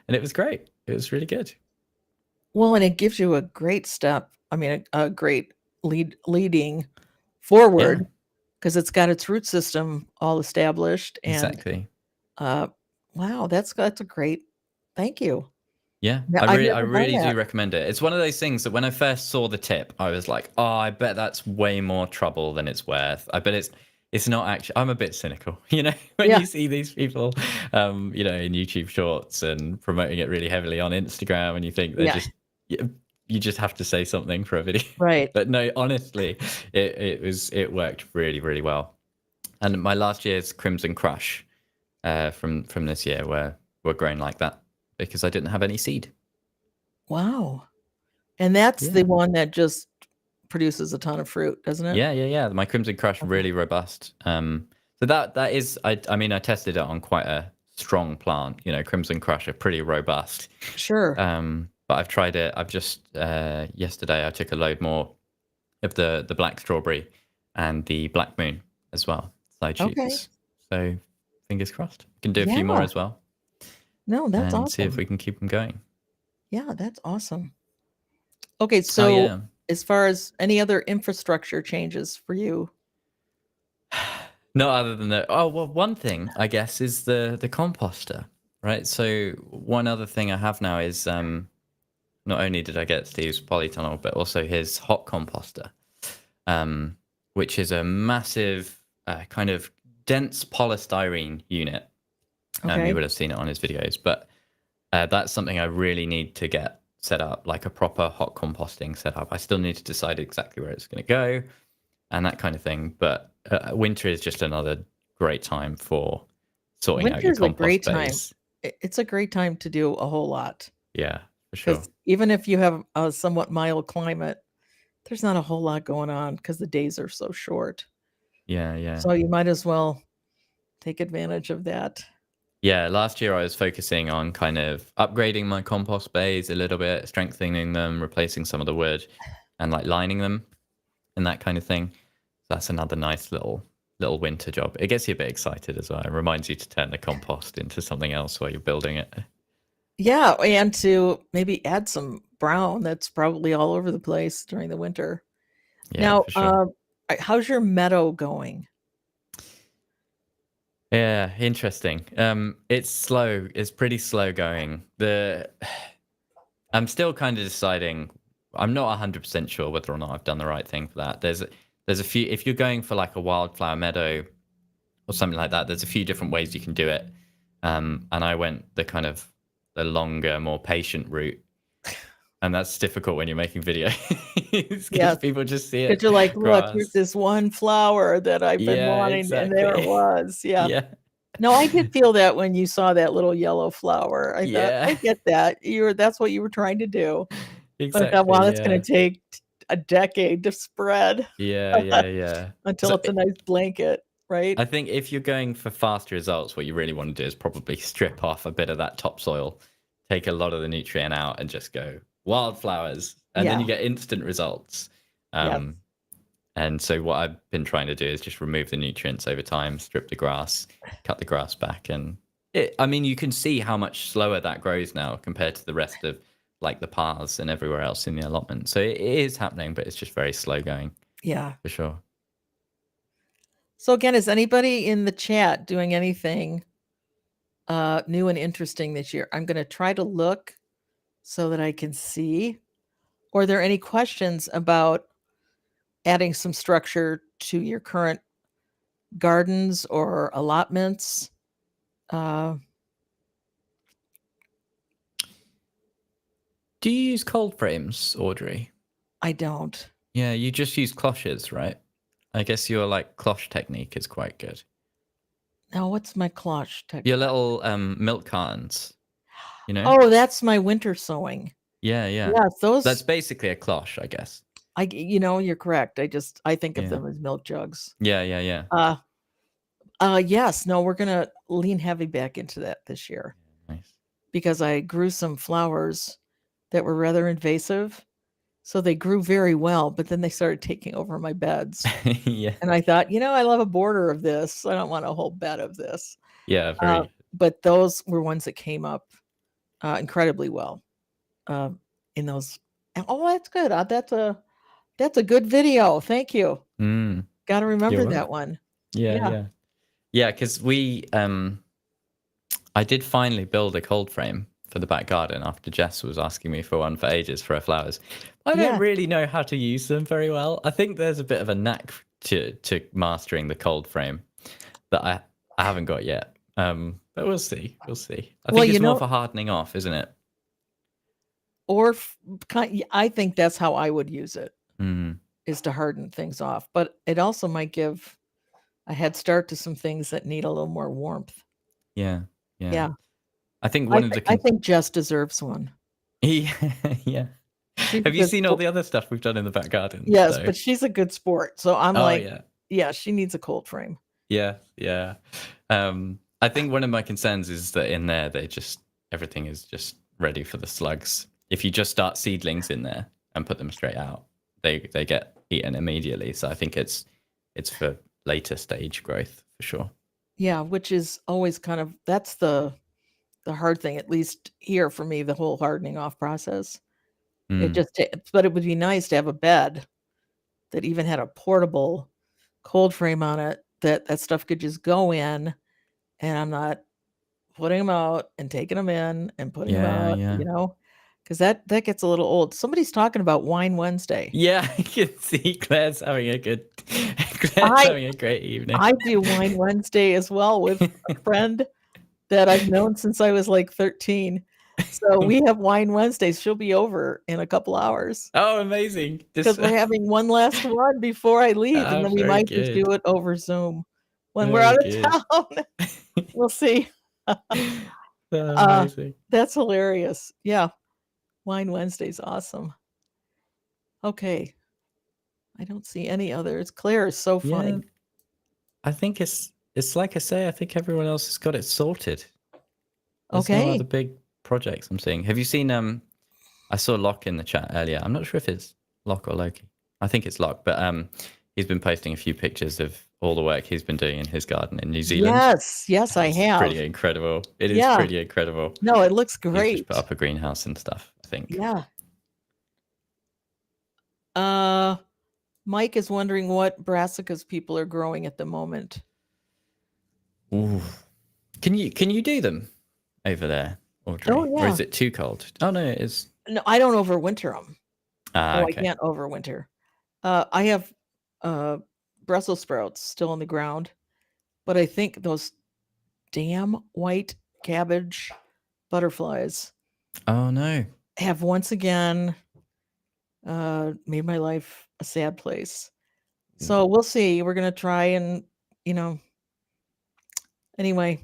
and it was great. It was really good. Well, and it gives you a great step I mean, a great leading forward Yeah, because 'cause it's got its root system all established and, exactly. uh, wow, that's a great thank you. Yeah, Yeah, I've I never done really that. do recommend it. It's one of those things that when I first saw the tip, I was like, "Oh, I bet that's way more trouble than it's worth." I bet it's not actually. I'm a bit cynical, when Yeah, you see these people, in YouTube Shorts and promoting it really heavily on Instagram, and you think they're yeah, just you just have to say something for a video. right. But no, honestly, it worked really really well. And my last year's Crimson Crush from this year were grown like that because I didn't have any seed. Wow, and that's the Yeah. one that just produces a ton of fruit, doesn't it? Yeah, yeah, yeah. My Crimson Crush Okay. really robust. So that is I mean I tested it on quite a strong plant. Crimson Crush are pretty robust. Sure. But I've tried it. I've just yesterday I took a load more of the black strawberry and the black moon as well, side Okay. shoots. So fingers crossed. Can do a few more Yeah. as well No, that's and see if awesome. we can keep them going. Yeah, that's awesome. Okay, Oh so yeah. as far as any other infrastructure changes for you No, other than that. Oh well, one thing I guess is the composter, right? So one other thing I have now is not only did I get Steve's Polytunnel, but also his hot composter, um, which is a massive kind of dense polystyrene unit. You okay? would have seen it on his videos, but that's something I really need to get set up, like a proper hot composting setup. I still need to decide exactly where it's going to go and that kind of thing. But winter is just another great time for sorting out your Winter's a compost great time. base. It's a great time to do a whole lot Yeah, for sure. because even if you have a somewhat mild climate, there's not a whole lot going on because the days are so short. Yeah, yeah. So you might as well take advantage of that. Yeah, last year I was focusing on kind of upgrading my compost bays a little bit, strengthening them, replacing some of the wood, and like lining them and that kind of thing. That's another nice little winter job. It gets you a bit excited as well. It reminds you to turn the compost into something else while you're building it. Yeah, and to maybe add some brown that's probably all over the place during the winter. Yeah, Now, for sure. how's your meadow going? Yeah, interesting. It's slow. It's pretty slow going. I'm still kind of deciding. I'm not 100% sure whether or not I've done the right thing for that. There's a few. If you're going for like a wildflower meadow or something like that, there's a few different ways you can do it. And I went the kind of the longer, more patient route, and that's difficult when you're making videos because Yes. people just see 'Cause it you're like, "Look, here's grass. this one flower that I've been Yeah, wanting," and there it exactly. was, yeah. Yeah, No, I did feel that when you saw that little yellow flower. I thought, yeah, "I get that. That's what you were trying to do." But I thought, "Wow, exactly. that's gonna Yeah, take a decade to spread yeah, yeah, yeah. until So it's a nice blanket," right? I think if you're going for fast results, what you really want to do is probably strip off a bit of that topsoil, take a lot of the nutrient out, and just go wildflowers, and then Yeah, you get instant results. yes. Um, and so what I've been trying to do is just remove the nutrients over time, strip the grass, cut the grass back, and I mean, you can see how much slower that grows now compared to the rest of like the paths and everywhere else in the allotment. So it is happening, but it's just very slow going Yeah. for sure. So, again, is anybody in the chat doing anything, new and interesting this year? I'm gonna try to look so that I can see. or are there any questions about adding some structure to your current gardens or allotments? Do you use cold frames, Audrey? I don't. Yeah, you just use cloches, right? I guess your like cloche technique is quite good. Now, what's my cloche Your technique? little milk cartons, you know? Oh, that's my winter sowing. Yeah, yeah. Yes, That's those. basically a cloche, I guess. You're correct. I think of Yeah. them as milk jugs. Yeah, yeah, yeah. Yes. No, we're gonna lean heavy back into that this year Nice. because I grew some flowers that were rather invasive. So they grew very well, but then they started taking over my beds. Yeah. And I thought, I love a border of this. I don't want a whole bed of this. Yeah, Uh, very. but those were ones that came up incredibly well uh, in those. Oh, that's good. That's a good video. Thank you. Mm, Got to you're remember that welcome. one. Yeah, Yeah. yeah. Yeah, because I did finally build a cold frame for the back garden after Jess was asking me for one for ages for her flowers. I don't Yeah. really know how to use them very well. I think there's a bit of a knack to mastering the cold frame that I haven't got yet. But we'll see. We'll see. I Well, think it's more for hardening off, isn't it? or I think that's how I would use it, Mm, is to harden things off. But it also might give a head start to some things that need a little more warmth. yeah, yeah. Yeah. I think one of the I think Jess deserves one. yeah, yeah. She's a Have you good seen all sport. the other stuff we've done in the back garden? Yes, So, but she's a good sport. So I'm oh like, yeah. yeah, she needs a cold frame. Yeah, yeah. I think one of my concerns is that in there everything is just ready for the slugs. If you just start seedlings in there and put them straight out, they get eaten immediately. So I think it's for later stage growth for sure. Yeah, which is always that's the hard thing, at least here for me, the whole hardening off process. Mm, But it would be nice to have a bed that even had a portable cold frame on it that stuff could just go in, and I'm not putting them out and taking them in and putting them yeah, out, yeah. because that gets a little old. Somebody's talking about Wine Wednesday. Yeah, I can see Claire's having a good Claire's I having a great evening. I do Wine Wednesday as well with a friend that I've known since I was like 13. So we have Wine Wednesdays. She'll be over in a couple hours Oh, amazing. because Just we're having one last one before I leave, and then we very might just do good. it over Zoom when we're Very out of good. town. We'll see. Amazing. That's hilarious. Yeah. Wine Wednesday's awesome. Okay. I don't see any others. Claire is so Yeah, funny. I think it's like I say, I think everyone else has got it sorted. There's no Okay. other big projects I'm seeing. Have you seen I saw Locke in the chat earlier. I'm not sure if it's Locke or Loki. I think it's Locke, but he's been posting a few pictures of all the work he's been doing in his garden in New Zealand. Yes, I It's have. pretty incredible. It is Yeah. pretty incredible. No, it looks He's just great. put up a greenhouse and stuff, I think. Yeah. Mike is wondering what brassicas people are growing at the moment. Ooh. Can you do them over there, Audrey? Oh, Or is yeah. it too cold? Oh no, it is. No, I don't overwinter them. Ah, I okay. can't overwinter. I have Brussels sprouts still in the ground, but I think those damn white cabbage butterflies Oh no. have once again made my life a sad place. So we'll see. We're gonna try and anyway.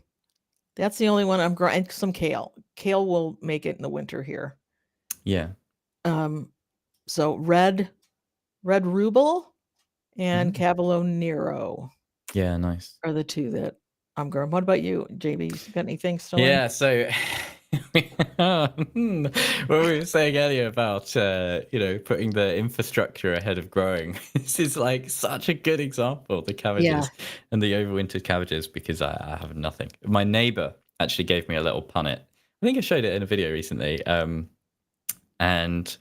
That's the only one I'm growing. Some kale. Kale will make it in the winter here. Yeah. So red ruble and Cavolo Nero Yeah, nice. are the two that I'm growing. What about you, JB? You got anything still in? Yeah, so what we were saying earlier about putting the infrastructure ahead of growing. This is like such a good example, the cabbages and the overwintered cabbages, because I have nothing. My neighbor actually gave me a little punnet. I think I showed it in a video recently. And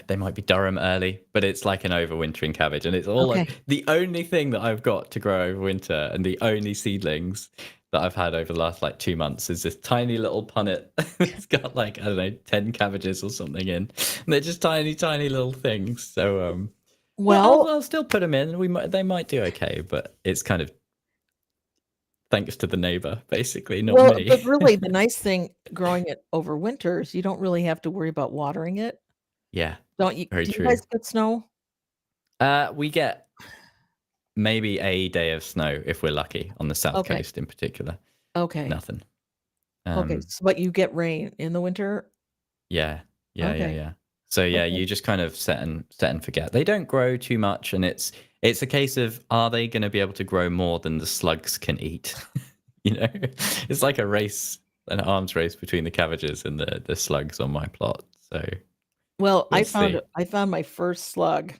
they might be Durham early, but it's like an overwintering cabbage, and it's all like the only thing that I've got to grow over winter, and the only seedlings that I've had over the last like 2 months is this tiny little punnet. It's got like, I don't know, 10 cabbages or something in. And they're just tiny, tiny little things. So but Well, I'll still put them in. They might do okay, but it's kind of thanks to the neighbor, basically, not well, me. but really the nice thing growing it over winter is you don't really have to worry about watering it. Yeah, Don't you? very Do you true. guys get snow? We get maybe a day of snow if we're lucky on the south Okay. coast in particular. Okay. Nothing. Okay. So, but you get rain in the winter? Yeah, yeah, yeah, Okay. yeah. So yeah, Okay. you just kind of set and forget. They don't grow too much, and it's a case of, are they going to be able to grow more than the slugs can eat? You know, it's like a race, an arms race between the cabbages and the slugs on my plot. So Well, we'll see. I found my first slug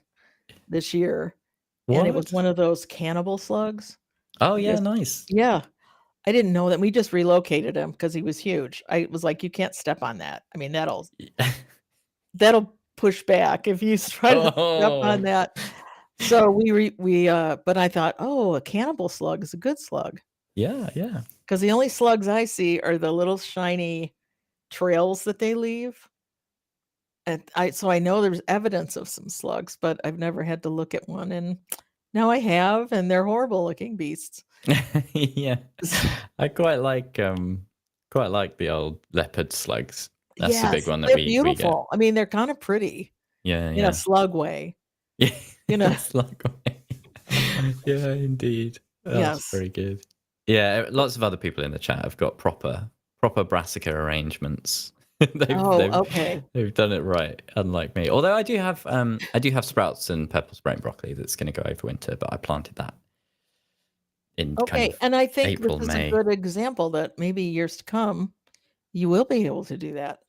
this year, and it was What? one of those cannibal slugs. Oh We yeah, just nice. Yeah, I didn't know that. We just relocated him because he was huge. I was like, "You can't step on that." I mean, that'll push back if you try to step on Oh, that. So but I thought, "Oh, a cannibal slug is a good slug," yeah, yeah. because the only slugs I see are the little shiny trails that they leave. And I know there's evidence of some slugs, but I've never had to look at one, and now I have, and they're horrible looking beasts. Yeah. I quite like the old leopard slugs. That's the big Yes, one that they're we get. beautiful. I mean, they're kinda pretty Yeah, in a yeah. slug way, Yeah, you know? slug away. Yeah, indeed. That's Yes. very good. Yeah, lots of other people in the chat have got proper brassica arrangements. They've Oh, they've okay. they've done it right, unlike me. Although I do have sprouts and purple spraying broccoli that's gonna go over winter, but I planted that in kind Okay, of and I think this April, is a May. good example that maybe years to come, you will be able to do that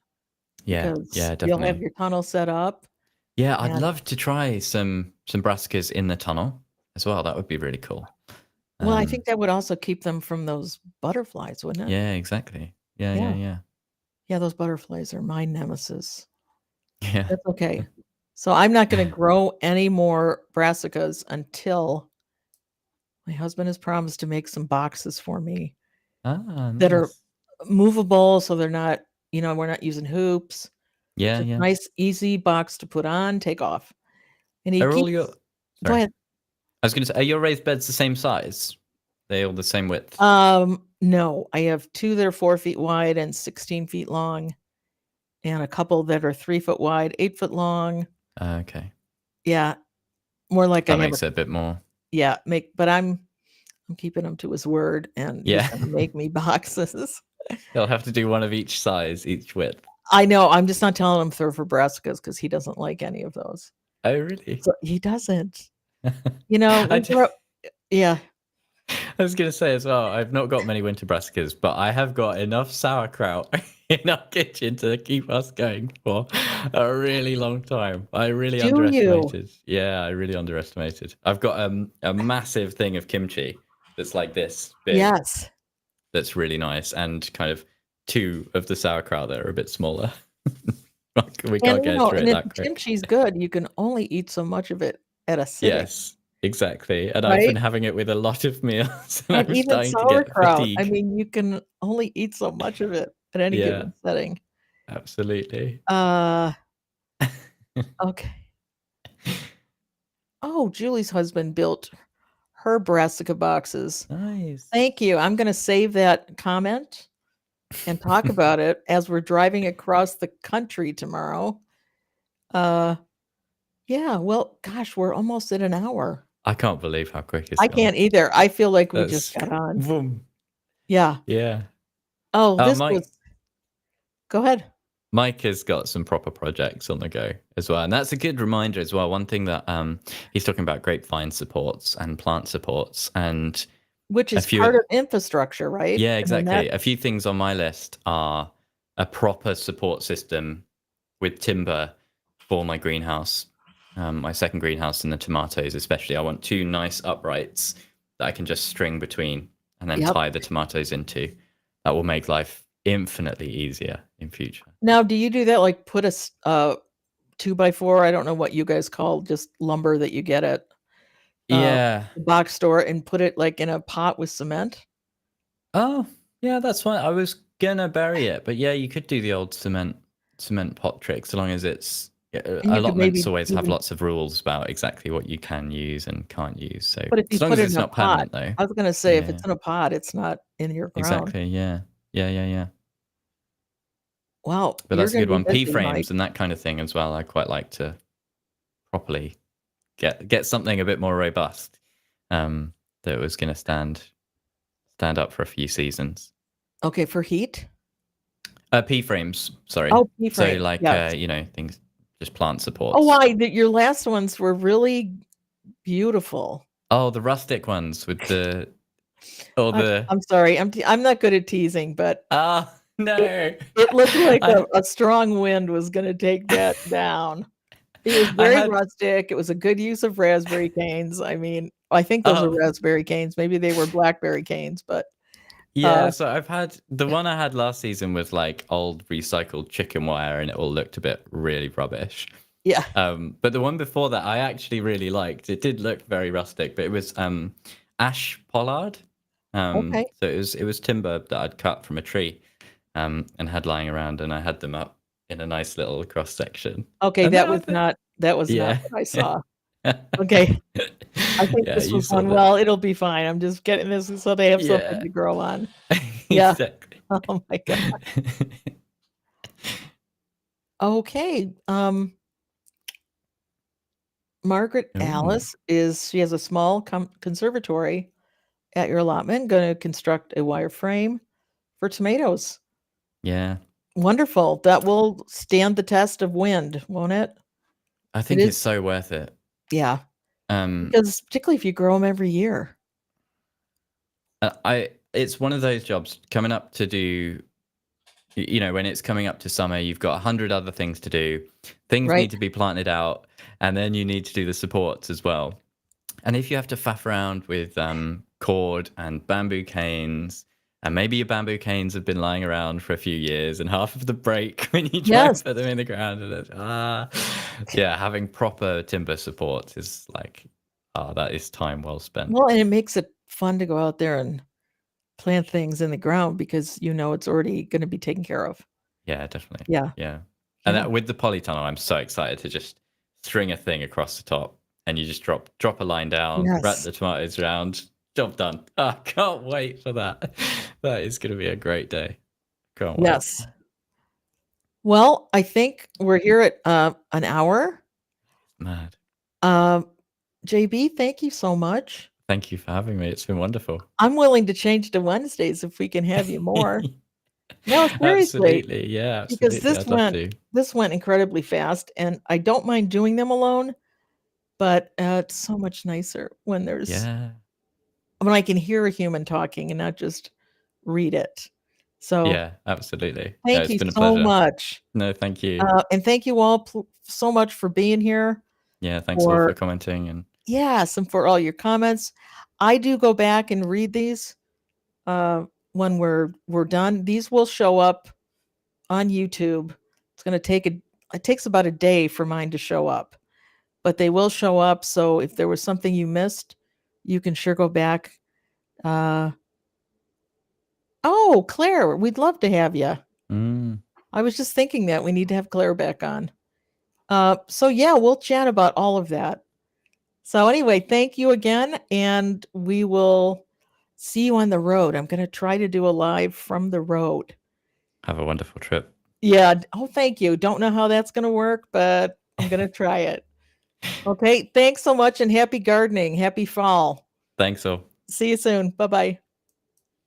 Yeah, because yeah, you'll have definitely. your tunnel set up, Yeah, I'd and love to try some brassicas in the tunnel as well. That would be really cool. well, I Um, think that would also keep them from those butterflies, wouldn't it? yeah, exactly. Yeah, yeah, Yeah. yeah. Yeah, those butterflies are my nemesis. Yeah. That's okay. So I'm not gonna grow any more brassicas until my husband has promised to make some boxes for me Ah, that are nice. movable, so they're not, we're not using hoops. Yeah, Just yeah. nice, easy box to put on, take off. And he Are all your keeps Go sorry. ahead. I was gonna say, are your raised beds the same size? They all the same width? No, I have 2 that are 4 feet wide and 16 feet long, and a couple that are 3 foot wide, 8 foot long. Okay. Yeah, more like I That have a makes it a bit more. yeah, make but I'm keeping him to his word, and he's Yeah. gonna make me boxes. He'll have to do one of each size, each width. I know, I'm just not telling him they're for brassicas because he doesn't like any of those. Oh, really? So he doesn't. I We d grow yeah. I was gonna say as well, I've not got many winter brassicas, but I have got enough sauerkraut in our kitchen to keep us going for a really long time. I really Do you? underestimated. Yeah, I really underestimated. I've got a massive thing of kimchi that's like this big. Yes. That's really nice, and kind of two of the sauerkraut that are a bit smaller. We And, can't get through and it if that quick. kimchi's good, you can only eat so much of it at a sitting, Yes, exactly. And I've been right? having it with a lot of meals, and And I'm even starting to get sauerkraut, I fatigue. mean, you can only eat so much of it at any Yeah, given setting. absolutely. Uh, okay. Oh, Julie's husband built her brassica boxes. Nice. Thank you. I'm gonna save that comment and talk about it as we're driving across the country tomorrow. Uh, yeah, well, gosh, we're almost at an hour. I can't believe how quick it's I gone. can't either. I feel like we just That's got on. boom. Yeah. Yeah. Oh, this Mike was Go ahead. Mike has got some proper projects on the go as well, and that's a good reminder as well. One thing that he's talking about grapevine supports and plant supports, and Which a is few. part of infrastructure, right? Yeah, I mean, that exactly. A few things on my list are a proper support system with timber for my greenhouse, my second greenhouse, and the tomatoes especially. I want two nice uprights that I can just string between and then Yep. tie the tomatoes into. That will make life infinitely easier in future. Now, do you do that, like, put a 2 by 4, I don't know what you guys call just lumber that you get at, uh, Yeah. the box store and put it, like, in a pot with cement? Oh, yeah, that's fine. I was gonna bury it, but yeah, you could do the old cement pot trick, so long as it's And you could allotments maybe always have even, lots of rules about exactly what you can use and can't use. So but if you as long put as it it's in a not pot, permanent, though. I was gonna say if Yeah, it's in a pot, it's not in your ground. exactly. Yeah, yeah. Wow, But you're that's a gonna good be one. P busy, Mike. frames and that kind of thing as well. I quite like to properly get something a bit more robust. That was going to stand up for a few seasons. Okay, for heat? P frames, sorry. Oh, P So frame, like yes. things, just plant Oh, supports. why, your last ones were really beautiful. Oh, the rustic ones with the or I'm the I'm sorry, I'm not good at teasing, but ah it no, it looked like I a strong wind was gonna take that down. It was I very had rustic, it was a good use of raspberry canes. I mean, I think those are oh raspberry canes, maybe they were blackberry canes, but, yeah. uh, So I've had the one I had last season was like old recycled chicken wire, and it all looked a bit really rubbish. yeah, But the one before that I actually really liked. It did look very rustic, but it was ash pollard. okay. So it was timber that I'd cut from a tree and had lying around, and I had them up in a nice little cross section. Okay, And now that that was not yeah. what I saw. Okay, I think Yeah, this you was saw one, that. well, it'll be fine, I'm just getting this so they have something Yeah. to grow on. Yeah. Exactly. Oh my god. Okay, Margaret Ooh, Alice she has a small conservatory at your allotment, gonna construct a wireframe for tomatoes. yeah. Wonderful. That will stand the test of wind, won't it? I It think it's is, so worth it. yeah, Um, because particularly if you grow them every year, I it's one of those jobs coming up to do. When it's coming up to summer, you've got 100 other things to do. Things right? need to be planted out, and then you need to do the supports as well. And if you have to faff around with cord and bamboo canes, and maybe your bamboo canes have been lying around for a few years, and half of the break when you try and Yes. put them in the ground, and yeah, having proper timber support is like, that is time well spent. Well, and it makes it fun to go out there and plant things in the ground because you know it's already gonna be taken care of. Yeah, definitely. Yeah, Yeah. And yeah. that with the polytunnel, I'm so excited to just string a thing across the top and you just drop a line down, wrap Yes. the tomatoes around, job done. I can't wait for that. That is gonna be a great day. Can't wait. Yes. Well, I think we're here at, an hour. Mad. Um, JB, thank you so much. Thank you for having me. It's been wonderful. I'm willing to change to Wednesdays if we can have you more. No, seriously, Absolutely. Yeah, because absolutely. I'd love to. this went incredibly fast, and I don't mind doing them alone, but, it's so much nicer Yeah. when I can hear a human talking and not just read it. So, Yeah, absolutely. Yeah, thank it's you been a so pleasure. much, No, thank you. and thank you all so much for being here, Yeah, thanks all for for commenting and yes, and for all your comments. I do go back and read these, when we're done. These will show up on YouTube. It's gonna take it takes about a day for mine to show up, but they will show up, so if there was something you missed, you can sure go back. Uh, oh, Claire, we'd love to have you. mm, I was just thinking that we need to have Claire back on. So yeah, we'll chat about all of that. So anyway, thank you again, and we will see you on the road. I'm gonna try to do a live from the road. have a wonderful trip. Yeah. Oh, thank you. Don't know how that's gonna work, but I'm gonna try it. Okay. Thanks so much and happy gardening. Happy fall. Thanks all. See you soon. Bye bye.